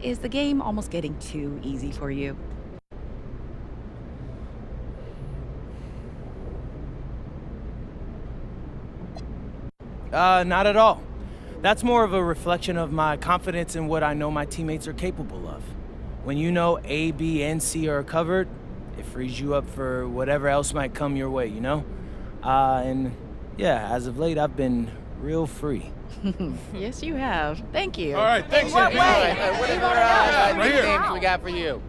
Is the game almost getting too easy for you? Not at all. That's more of a reflection of my confidence in what I know my teammates are capable of. When you know A, B, and C are covered, it frees you up for whatever else might come your way, you know? And yeah, as of late, I've been real free. Yes, you have. Thank you. All right, thanks, What MP. way? What We are wanna know. the Right here. games we got for you?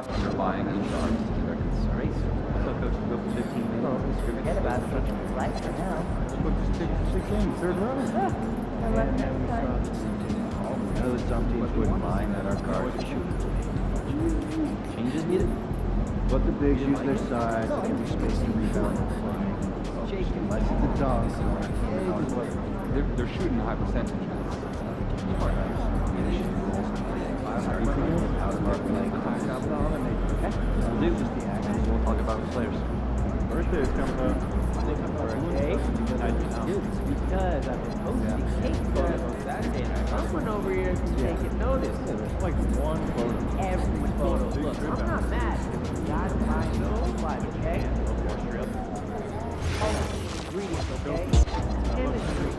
They're buying each arms to their concerns. So coach will go for 15 minutes. Forget about it. Life for now. Third round. I know some teams wouldn't mind that our guards are shooting. Changes needed. But the bigs use their size, give you space to rebound and play. Unless it's a dunk. They're shooting a high percentage. Out of our play. Okay. We'll do just the action. We'll talk about the players. Birthday is coming up. Birthday? Dude, it's because I've been posting cake photos on Saturday and someone over here is taking notice. There's like one photo. Every photo. Look, I'm not mad. You gotta find those life, okay? Ingredients, okay? Chemistry.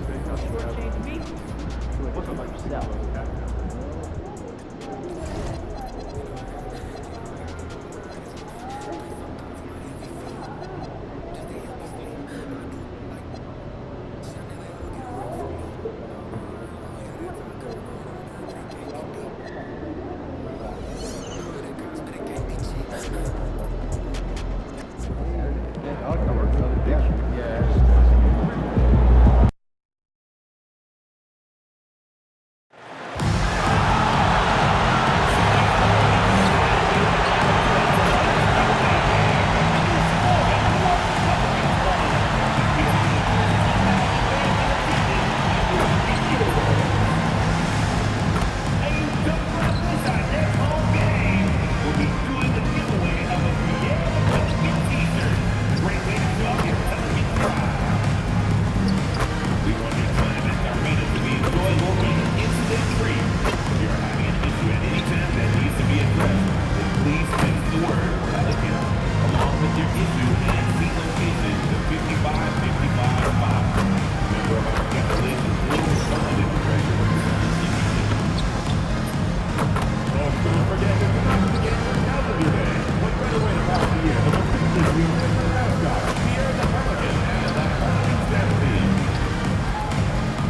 Shortchange me? Look about yourself.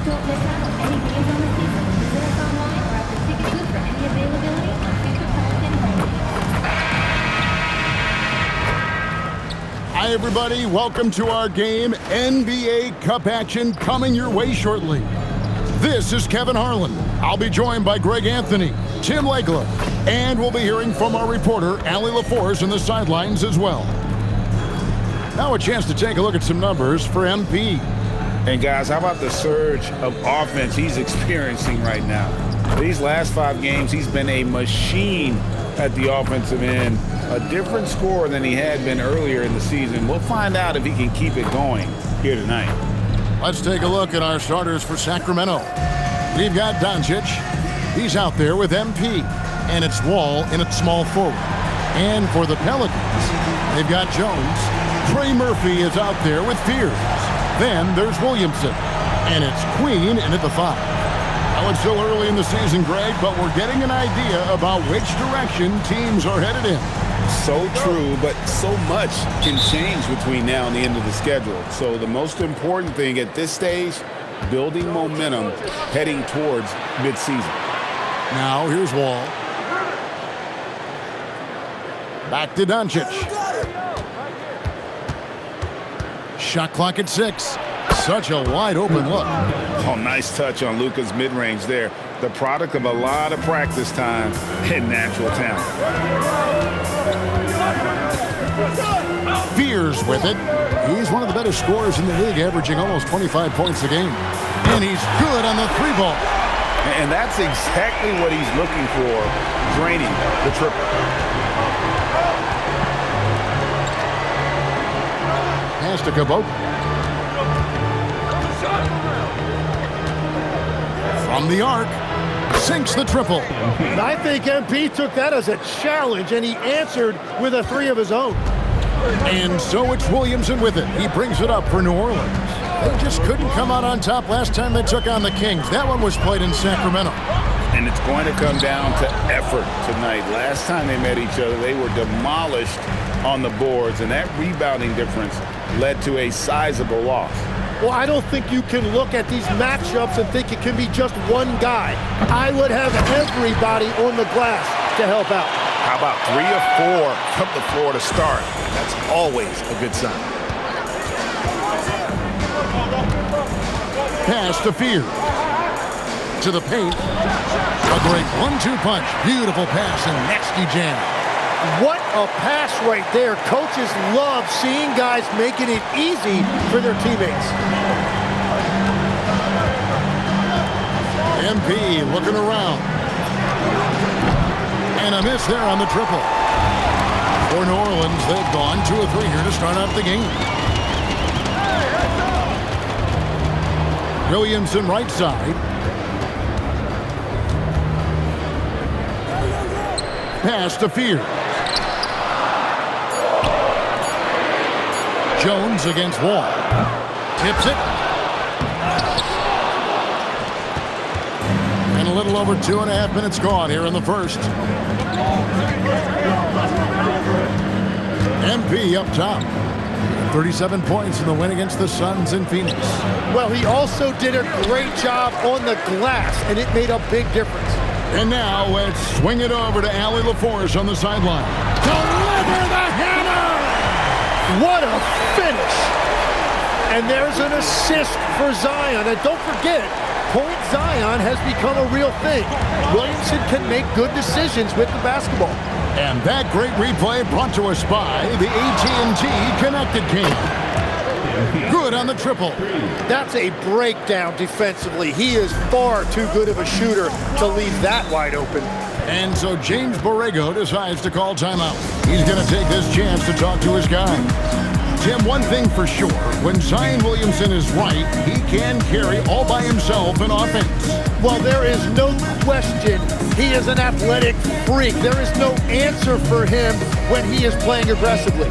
Don't miss out on any games on the season. Visit us online or at the ticket booth for any availability on future Pelican home. Hi, everybody. Welcome to our game. NBA Cup action coming your way shortly. This is Kevin Harlan. I'll be joined by Greg Anthony, Tim Legler, and we'll be hearing from our reporter, Allie LaForce, on the sidelines as well. Now a chance to take a look at some numbers for MP. And guys, how about the surge of offense he's experiencing right now? These last 5 games, he's been a machine at the offensive end. A different scorer than he had been earlier in the season. We'll find out if he can keep it going here tonight. Let's take a look at our starters for Sacramento. We've got Doncic. He's out there with MP. And it's Wall in at small forward. And for the Pelicans, they've got Jones. Trey Murphy is out there with Fears. Then there's Williamson. And it's Queen in at the 5. Well, it's still early in the season, Greg, but we're getting an idea about which direction teams are headed in. So true, but so much can change between now and the end of the schedule. So the most important thing at this stage, building momentum heading towards midseason. Now here's Wall. Back to Doncic. Shot clock at 6. Such a wide open look. Oh, nice touch on Luka's mid-range there. the product of a lot of practice time and natural talent. Fears with it. He's one of the better scorers in the league, averaging almost 25 points a game. And he's good on the 3-ball. And that's exactly what he's looking for, draining the triple. Pass to Cabot. From the arc, sinks the triple. I think MP took that as a challenge, and he answered with a 3 of his own. And so it's Williamson with it. He brings it up for New Orleans. They just couldn't come out on top last time they took on the Kings. That one was played in Sacramento. And it's going to come down to effort tonight. Last time they met each other, they were demolished on the boards, and that rebounding difference led to a sizable loss. Well, I don't think you can look at these matchups and think it can be just one guy. I would have everybody on the glass to help out. How about 3 or 4 from the floor to start? That's always a good sign. Pass to Fear. To the paint. A great 1-2 punch. Beautiful pass and nasty jam. What a pass right there. Coaches love seeing guys making it easy for their teammates. MP looking around. And a miss there on the triple. For New Orleans, they've gone 2 of 3 here to start out the game. Williamson right side. Pass to Fear. Jones against Wall. Tips it. And a little over 2.5 minutes gone here in the first. MP up top. 37 points in the win against the Suns in Phoenix. Well, he also did a great job on the glass, and it made a big difference. And now let's swing it over to Allie LaForce on the sideline. Deliver the hammer! What a finish! And there's an assist for Zion. And don't forget, Point Zion has become a real thing. Williamson can make good decisions with the basketball. And that great replay brought to us by the AT&T Connected King. Good on the triple. That's a breakdown defensively. He is far too good of a shooter to leave that wide open. And so James Borrego decides to call timeout. He's going to take this chance to talk to his guy. Tim, one thing for sure, when Zion Williamson is right, he can carry all by himself in offense. Well, there is no question he is an athletic freak. There is no answer for him when he is playing aggressively.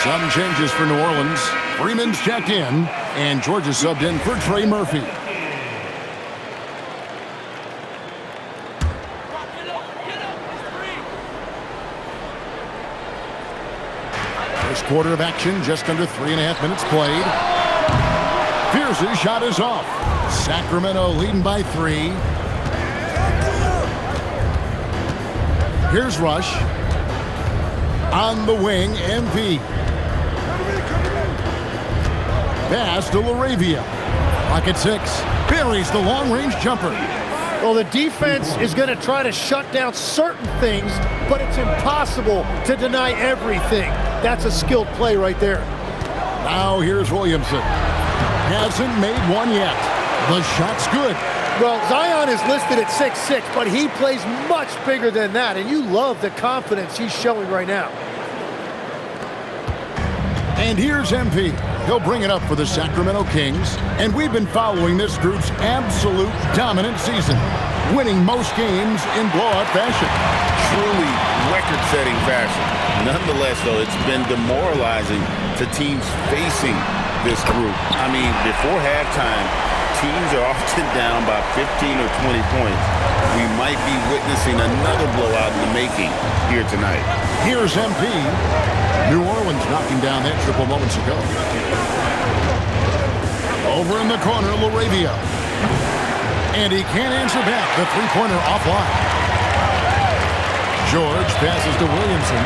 Some changes for New Orleans. Freeman's checked in, and Georgia subbed in for Trey Murphy. First quarter of action, just under 3.5 minutes played. Pierce's shot is off. Sacramento leading by 3. Here's Rush. On the wing, MP. Pass to LaRavia. Pocket 6. Buries the long-range jumper. Well, the defense is going to try to shut down certain things, but it's impossible to deny everything. That's a skilled play right there. Now here's Williamson. Hasn't made one yet. The shot's good. Well, Zion is listed at 6'6", but he plays much bigger than that, and you love the confidence he's showing right now. And here's MP. He'll bring it up for the Sacramento Kings, and we've been following this group's absolute dominant season, winning most games in blowout fashion. Truly record-setting fashion. Nonetheless, though, it's been demoralizing to teams facing this group. I mean, before halftime, teams are often down by 15 or 20 points. We might be witnessing another blowout in the making here tonight. Here's MP. New Orleans knocking down that triple moments ago. Over in the corner, LaRavia. And he can't answer back. The three-pointer offline. George passes to Williamson.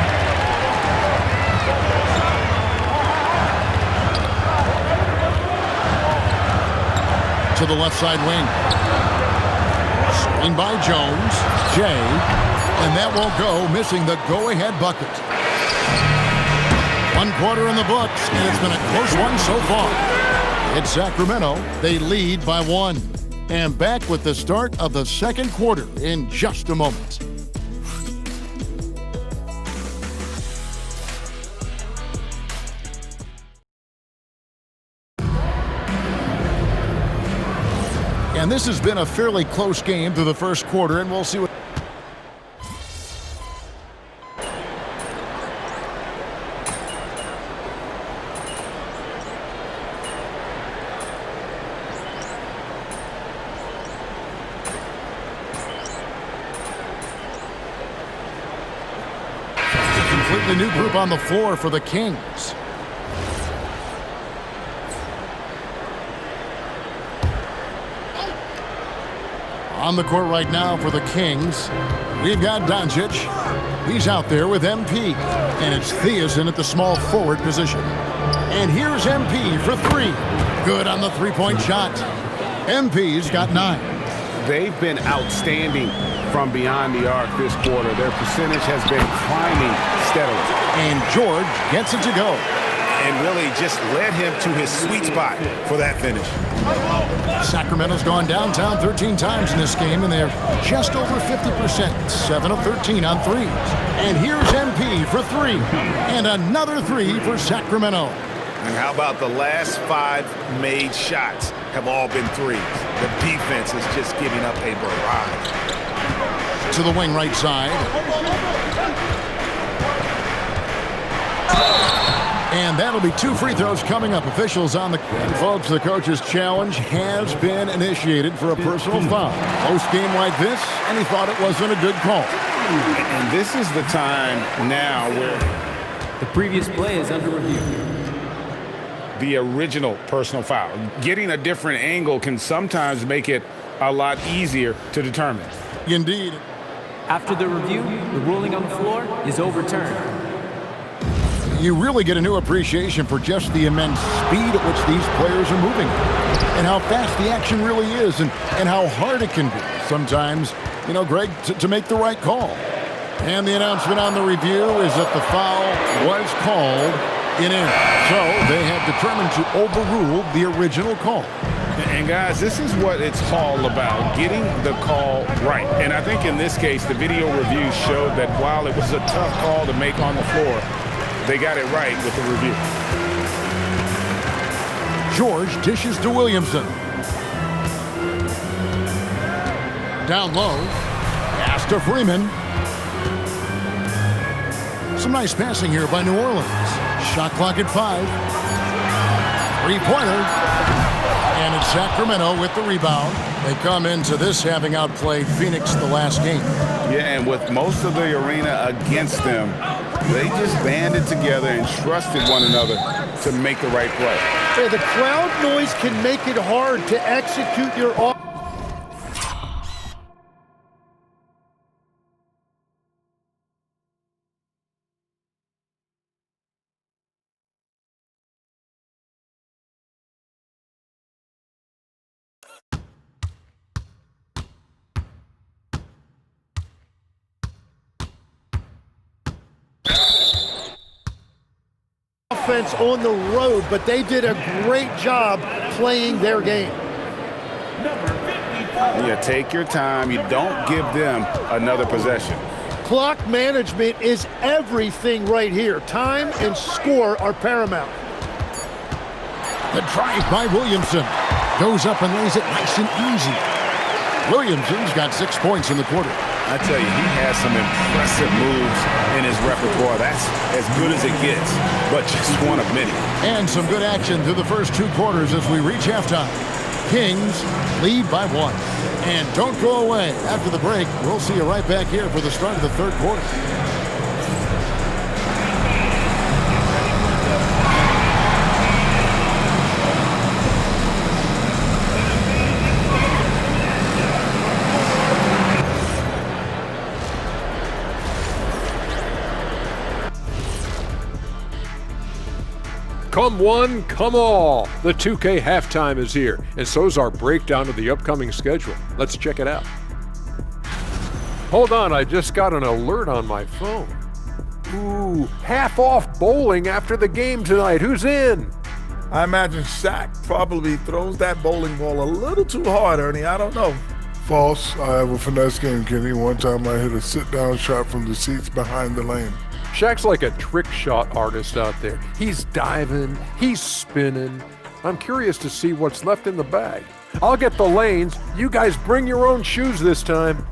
To the left side wing. Screen by Jones. Jay. And that won't go, missing the go-ahead bucket. 1 quarter in the books, and it's been a close one so far. It's Sacramento. They lead by 1. And back with the start of the second quarter in just a moment. And this has been a fairly close game through the first quarter, and we'll see what... Completely new group on the floor for the Kings. On the court right now for the Kings, we've got Doncic. He's out there with MP. And it's Thiessen at the small forward position. And here's MP for 3. Good on the three-point shot. MP's got 9. They've been outstanding from beyond the arc this quarter. Their percentage has been climbing steadily. And George gets it to go. And really just led him to his sweet spot for that finish. Sacramento's gone downtown 13 times in this game, and they're just over 50%, 7 of 13 on threes. And here's MP for 3, and another 3 for Sacramento. And how about the last 5 made shots have all been threes? The defense is just giving up a barrage. To the wing right side. And that'll be 2 free throws coming up. Officials on the... And folks, the coach's challenge has been initiated for a personal foul. Close game like this, and he thought it wasn't a good call. And this is the time now where... The previous play is under review. The original personal foul. Getting a different angle can sometimes make it a lot easier to determine. Indeed. After the review, the ruling on the floor is overturned. You really get a new appreciation for just the immense speed at which these players are moving and how fast the action really is and how hard it can be sometimes, you know, Greg, to make the right call. And the announcement on the review is that the foul was called in. So they have determined to overrule the original call. And guys, this is what it's all about, getting the call right. And I think in this case, the video review showed that while it was a tough call to make on the floor, they got it right with the review. George dishes to Williamson. Down low. Pass to Freeman. Some nice passing here by New Orleans. Shot clock at 5. Three-pointer. And it's Sacramento with the rebound. They come into this having outplayed Phoenix the last game. Yeah, and with most of the arena against them, they just banded together and trusted one another to make the right play. Hey, the crowd noise can make it hard to execute your offense. On the road, but they did a great job playing their game. You take your time. You don't give them another possession. Clock management is everything right here. Time and score are paramount. The drive by Williamson goes up and lays it nice and easy. Williamson's got 6 points in the quarter. I tell you, he has some impressive moves in his repertoire. That's as good as it gets, but just one of many. And some good action through the first 2 quarters as we reach halftime. Kings lead by 1. And don't go away. After the break, we'll see you right back here for the start of the third quarter. Come one, come all. The 2K halftime is here, and so's our breakdown of the upcoming schedule. Let's check it out. Hold on, I just got an alert on my phone. Ooh, half off bowling after the game tonight. Who's in? I imagine Shaq probably throws that bowling ball a little too hard, Ernie. I don't know. False. I have a finesse game, Kenny. One time I hit a sit-down shot from the seats behind the lane. Shaq's like a trick shot artist out there. He's diving, he's spinning. I'm curious to see what's left in the bag. I'll get the lanes. You guys bring your own shoes this time.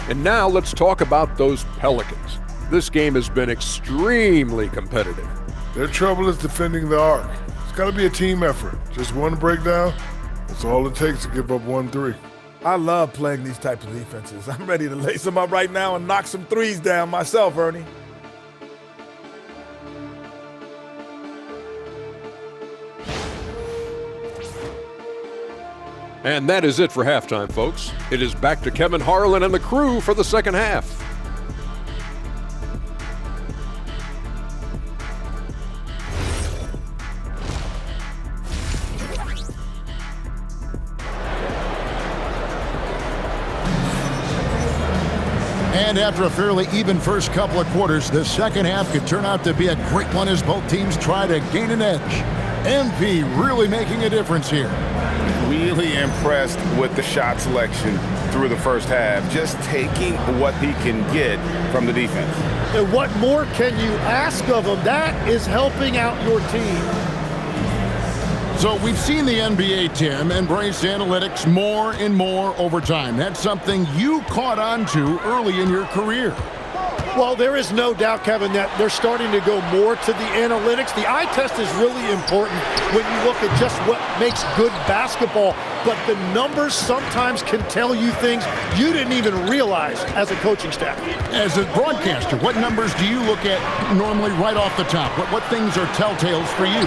And now let's talk about those Pelicans. This game has been extremely competitive. Their trouble is defending the arc. It's got to be a team effort. Just one breakdown, that's all it takes to give up 1-3. I love playing these types of defenses. I'm ready to lace them up right now and knock some threes down myself, Ernie. And that is it for halftime, folks. It is back to Kevin Harlan and the crew for the second half. And after a fairly even first couple of quarters, the second half could turn out to be a great one as both teams try to gain an edge. MP really making a difference here. Really impressed with the shot selection through the first half, just taking what he can get from the defense. And what more can you ask of him? That is helping out your team. So we've seen the NBA, Tim, embrace analytics more and more over time. That's something you caught on to early in your career. Well, there is no doubt, Kevin, that they're starting to go more to the analytics. The eye test is really important when you look at just what makes good basketball, but the numbers sometimes can tell you things you didn't even realize as a coaching staff. As a broadcaster, what numbers do you look at normally right off the top? What things are telltales for you?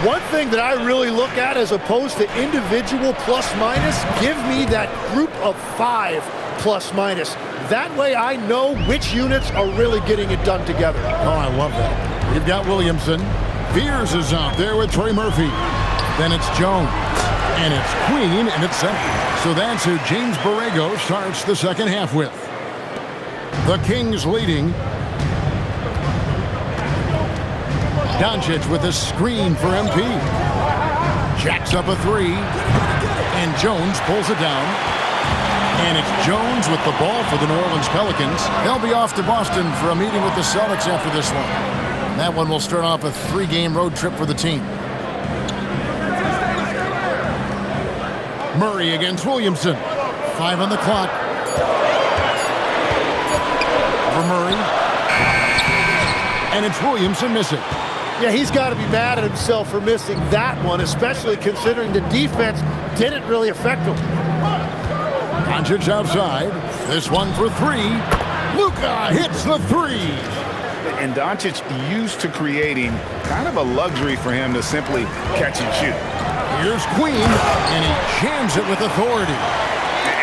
One thing that I really look at as opposed to individual plus minus, give me that group of 5 plus minus. That way I know which units are really getting it done together. Oh, I love that. We've got Williamson. Fears is out there with Trey Murphy. Then it's Jones. And it's Queen, and it's center. So that's who James Borrego starts the second half with. The Kings leading. Doncic with a screen for MP. Jacks up a 3. And Jones pulls it down. And it's Jones with the ball for the New Orleans Pelicans. They'll be off to Boston for a meeting with the Celtics after this one. That one will start off a 3-game road trip for the team. Murray against Williamson. 5 on the clock. For Murray. And it's Williamson missing. Yeah, he's got to be mad at himself for missing that one, especially considering the defense didn't really affect him. Doncic outside. This one for 3. Luka hits the 3. And Doncic used to creating kind of a luxury for him to simply catch and shoot. Here's Queen, and he jams it with authority.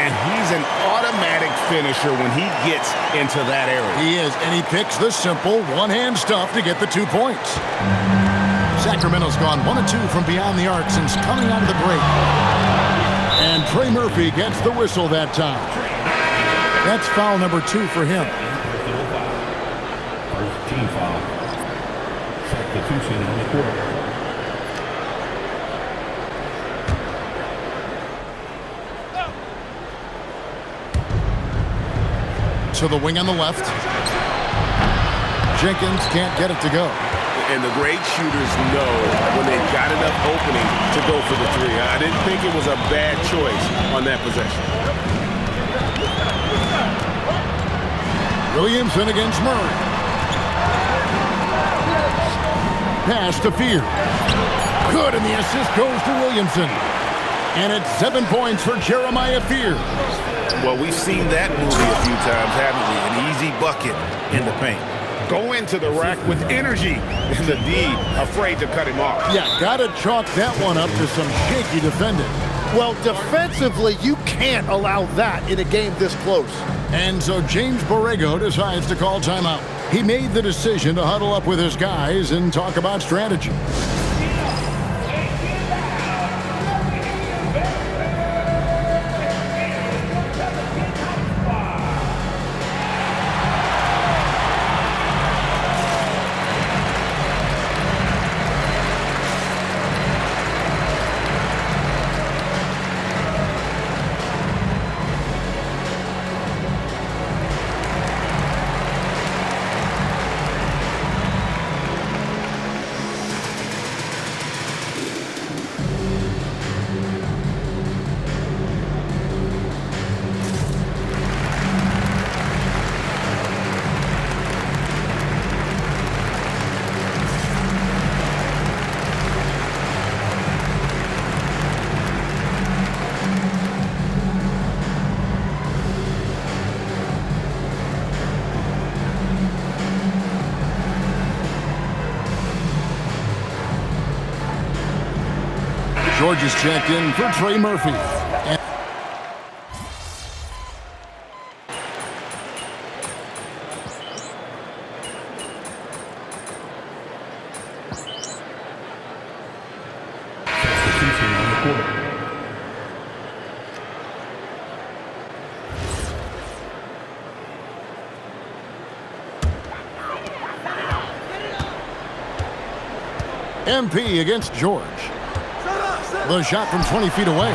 And he's an automatic finisher when he gets into that area. He is, and he picks the simple one-hand stuff to get the 2 points. Sacramento's gone 1 of 2 from beyond the arc since coming out of the break. And Trey Murphy gets the whistle that time. That's foul number 2 for him. First team foul. Substitution in the quarter. To the wing on the left. Jenkins can't get it to go. And the great shooters know when they've got enough opening to go for the 3. I didn't think it was a bad choice on that possession. Williamson against Murray. Pass to Fear. Good, and the assist goes to Williamson. And it's 7 points for Jeremiah Fear. Well, we've seen that movie a few times, haven't we? An easy bucket in the paint. Go into the rack with energy, and the D afraid to cut him off. Yeah, gotta chalk that one up to some shaky defending. Well, defensively, you can't allow that in a game this close. And so James Borrego decides to call timeout. He made the decision to huddle up with his guys and talk about strategy. George is checked in for Trey Murphy. And Substitution on the court. MP against George. The shot from 20 feet away.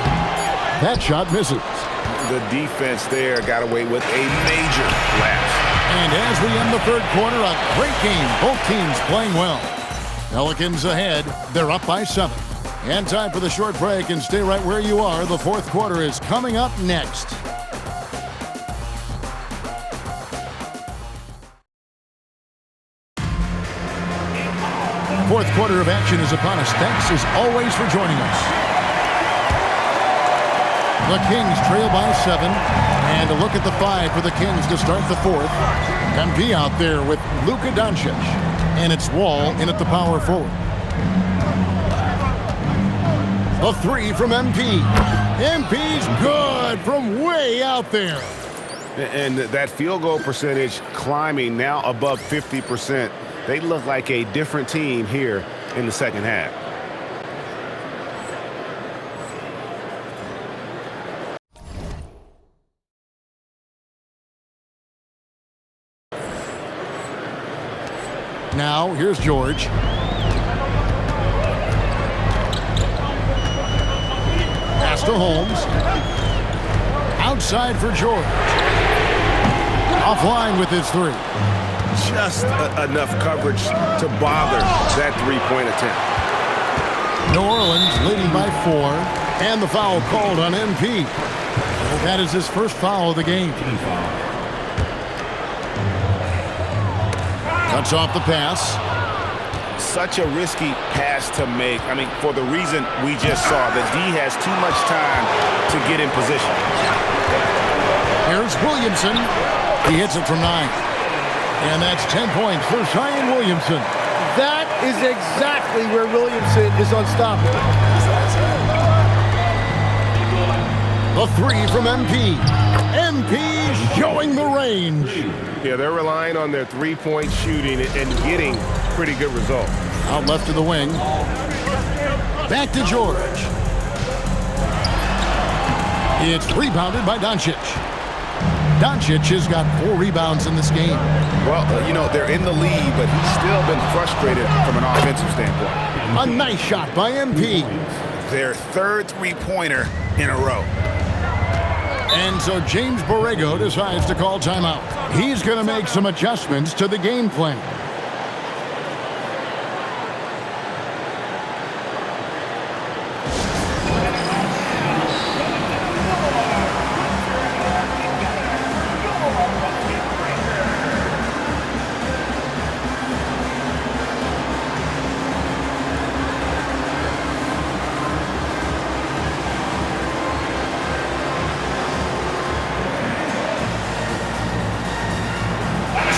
That shot misses. The defense there got away with a major lapse. And as we end the third quarter, a great game. Both teams playing well. Pelicans ahead. They're up by 7. And time for the short break, and stay right where you are. The fourth quarter is coming up next. Fourth quarter of action is upon us. Thanks as always for joining us. The Kings trail by 7. And a look at the 5 for the Kings to start the fourth. MP out there with Luka Doncic. And it's Wall in at the power forward. The 3 from MP. MP's good from way out there. And that field goal percentage climbing now above 50%. They look like a different team here in the second half. Now, here's George. Pass to Holmes. Outside for George. Offline with his 3. Just enough coverage to bother that three-point attempt. New Orleans leading by 4. And the foul called on MP. That is his first foul of the game. Cuts off the pass. Such a risky pass to make. I mean, for the reason we just saw, the D has too much time to get in position. Here's Williamson. He hits it from 9. And that's 10 points for Zion Williamson. That is exactly where Williamson is unstoppable. The 3 from MP. MP showing the range. Yeah, they're relying on their three-point shooting and getting pretty good results. Out left to the wing. Back to George. It's rebounded by Doncic. Doncic has got 4 rebounds in this game. Well, you know, they're in the lead, but he's still been frustrated from an offensive standpoint. A nice shot by MP. Their third three-pointer in a row. And so James Borrego decides to call timeout. He's going to make some adjustments to the game plan.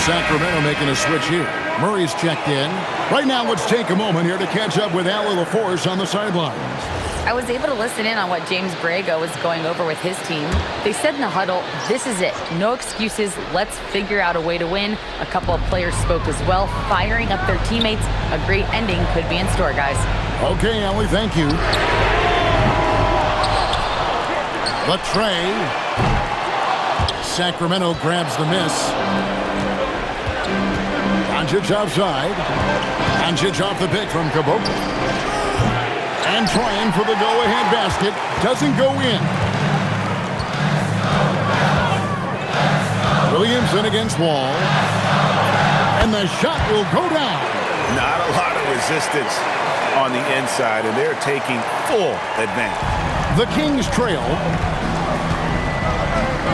Sacramento making a switch here. Murray's checked in. Right now, let's take a moment here to catch up with Allie LaForce on the sidelines. I was able to listen in on what James Borrego was going over with his team. They said in the huddle, this is it. No excuses. Let's figure out a way to win. A couple of players spoke as well, firing up their teammates. A great ending could be in store, guys. Okay, Ellie, thank you. The tray. Sacramento grabs the miss. Doncic outside. Doncic off the pick from Caboclo. And trying for the go-ahead basket. Doesn't go in. Williamson against Wall. And the shot will go down. Not a lot of resistance on the inside, and they're taking full advantage. The Kings trail.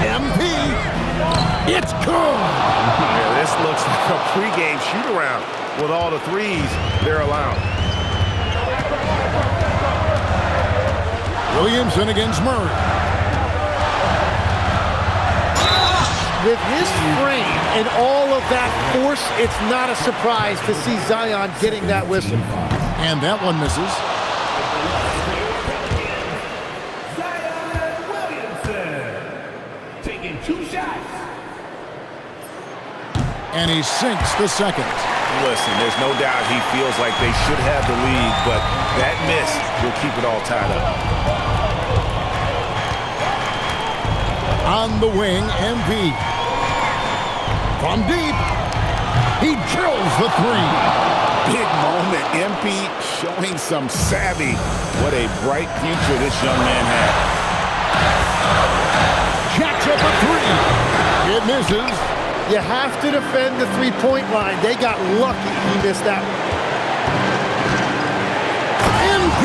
MP. It's good. Yeah, this looks like a pregame shoot-around with all the threes they're allowing. Williamson against Murray. With his frame and all of that force, it's not a surprise to see Zion getting that whistle. And that one misses. Taking 2 shots. And he sinks the second. Listen, there's no doubt he feels like they should have the lead, but that miss will keep it all tied up. On the wing, MP. From deep, he drills the three. Big moment, MP showing some savvy. What a bright future this young man has. Jacks up a three. It misses. You have to defend the three-point line. They got lucky he missed that one. MP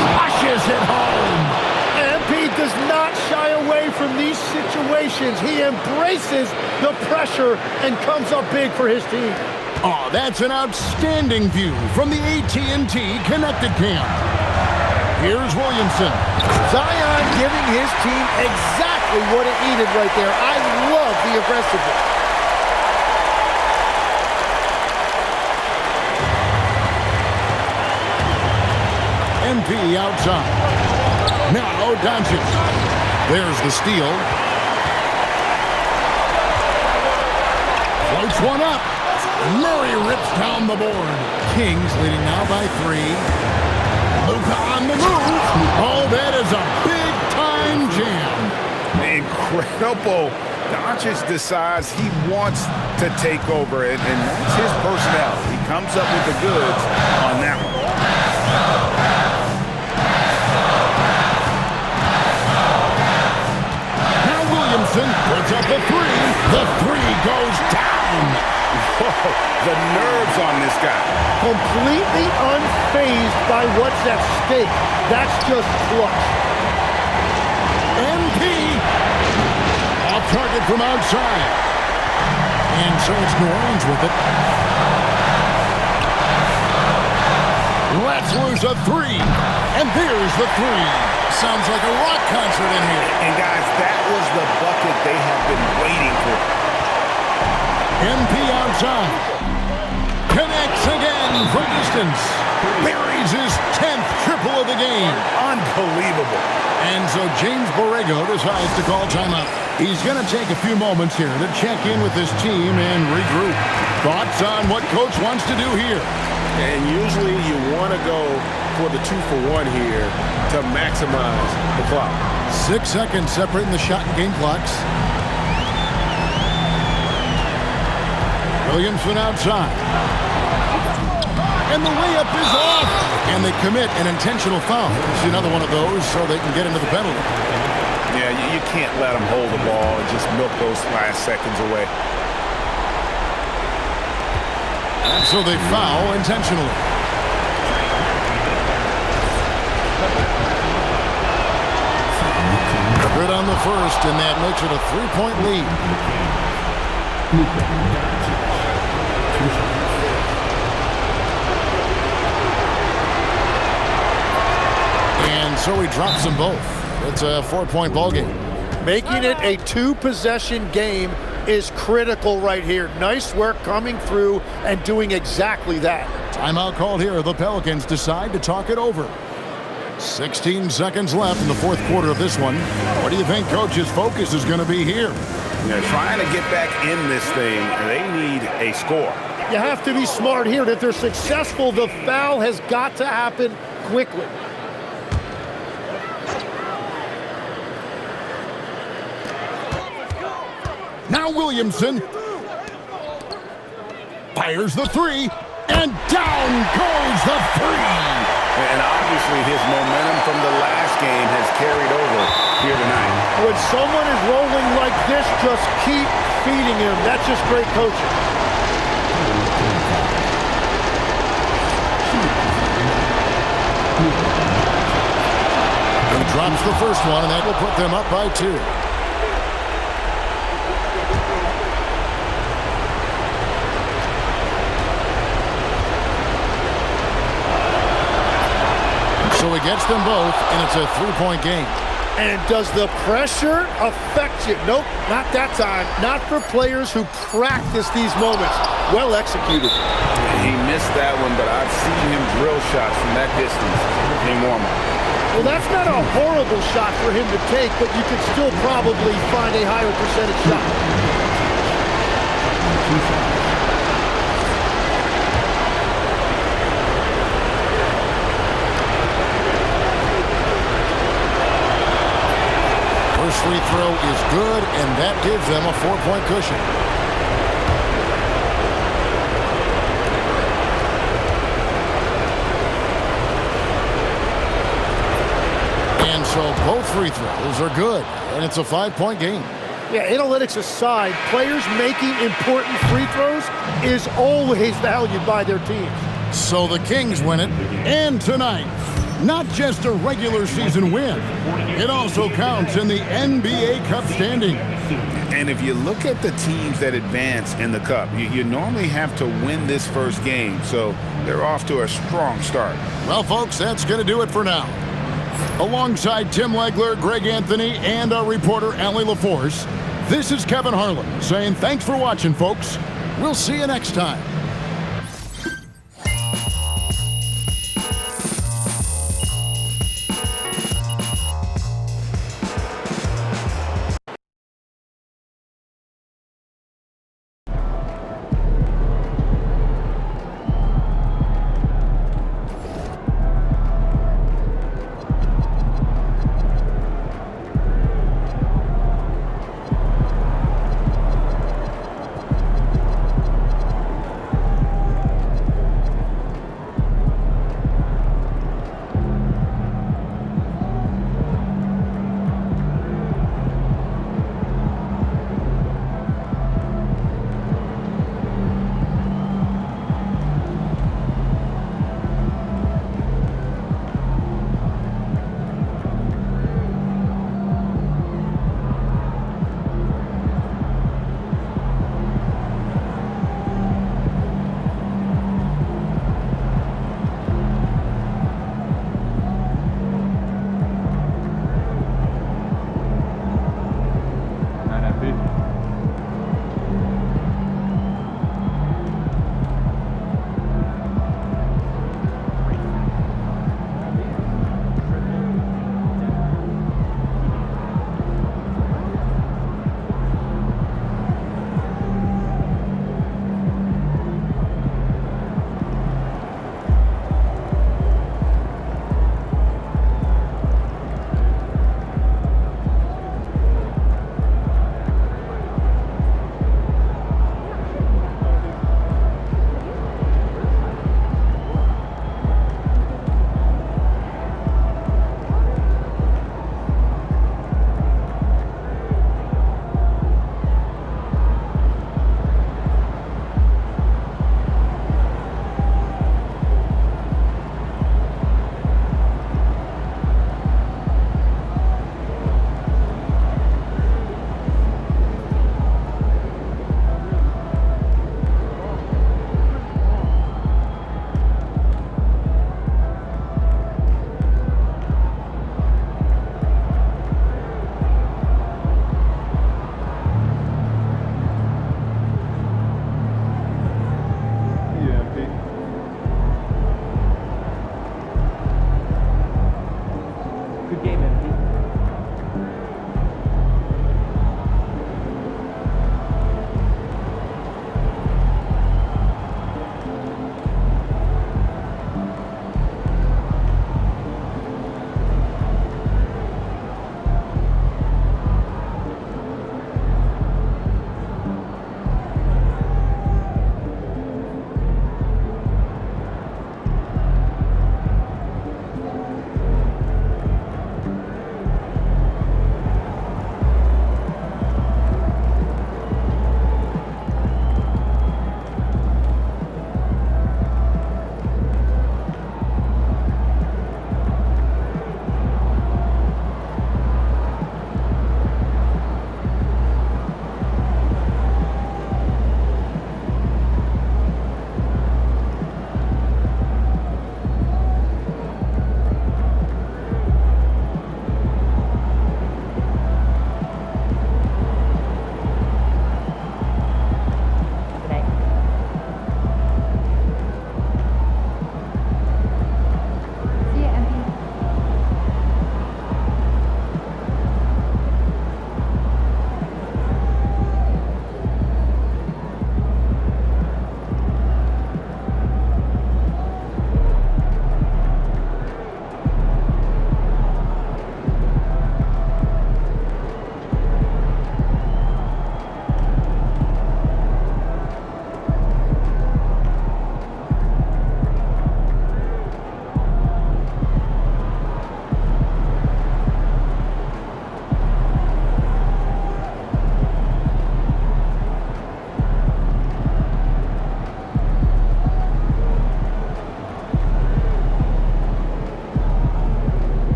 crushes it home. MP does not shy away from these situations. He embraces the pressure and comes up big for his team. Oh, that's an outstanding view from the AT&T Connected Cam. Here's Williamson. Zion giving his team exactly what it needed right there. I love the aggressiveness. MP outside. Now Doncic. There's the steal. Floats one up. Murray rips down the board. Kings leading now by 3. Luka on the move. Oh, that is a big-time jam. Incredible. Doncic decides he wants to take over it, and that's his personality. He comes up with the goods on that one. Williamson puts up a 3. The 3 goes down. Whoa, the nerves on this guy. Completely unfazed by what's at stake. That's just clutch. MP off target from outside. And so it's New Orleans with it. Let's lose a 3. And there's the 3. Sounds like a rock concert in here. And guys, that was the bucket they have been waiting for. MP outside. Connects again from distance. Buries his 10th triple of the game. Unbelievable. And so James Borrego decides to call timeout. He's going to take a few moments here to check in with his team and regroup. Thoughts on what coach wants to do here? And usually you want to go for the 2-for-1 here to maximize the clock. 6 seconds separating the shot and game clocks. Williamson outside. And the layup is off. And they commit an intentional foul. It's another one of those so they can get into the penalty. Yeah, you can't let them hold the ball and just milk those last seconds away. And so they foul intentionally. Good on the first, and that makes it a 3-point lead. And so he drops them both. It's a 4-point ball game. Making it a 2-possession game is critical right here. Nice work coming through and doing exactly that. Timeout called here. The Pelicans decide to talk it over. 16 seconds left in the fourth quarter of this one. What do you think coach's focus is going to be here? Trying to get back in this thing, they need a score. You have to be smart here. If they're successful, the foul has got to happen quickly. Now Williamson fires the three, and down goes the three. And obviously his momentum from the last game has carried over here tonight. When someone is rolling like this, just keep feeding him. That's just great coaching. He drops the first one, and that will put them up by 2. So he gets them both, and it's a 3-point game. And does the pressure affect you? Nope, not that time. Not for players who practice these moments. Well executed. He missed that one, but I've seen him drill shots from that distance in warm-up. Well, that's not a horrible shot for him to take, but you could still probably find a higher percentage shot. First free throw is good, and that gives them a 4-point cushion. And so both free throws are good, and it's a 5-point game. Yeah, analytics aside, players making important free throws is always valued by their teams. So the Kings win it, and tonight, not just a regular season win, it also counts in the NBA Cup standing. And if you look at the teams that advance in the Cup, you normally have to win this first game, so they're off to a strong start. Well, folks, that's going to do it for now. Alongside Tim Legler, Greg Anthony, and our reporter, Allie LaForce, this is Kevin Harlan saying thanks for watching, folks. We'll see you next time.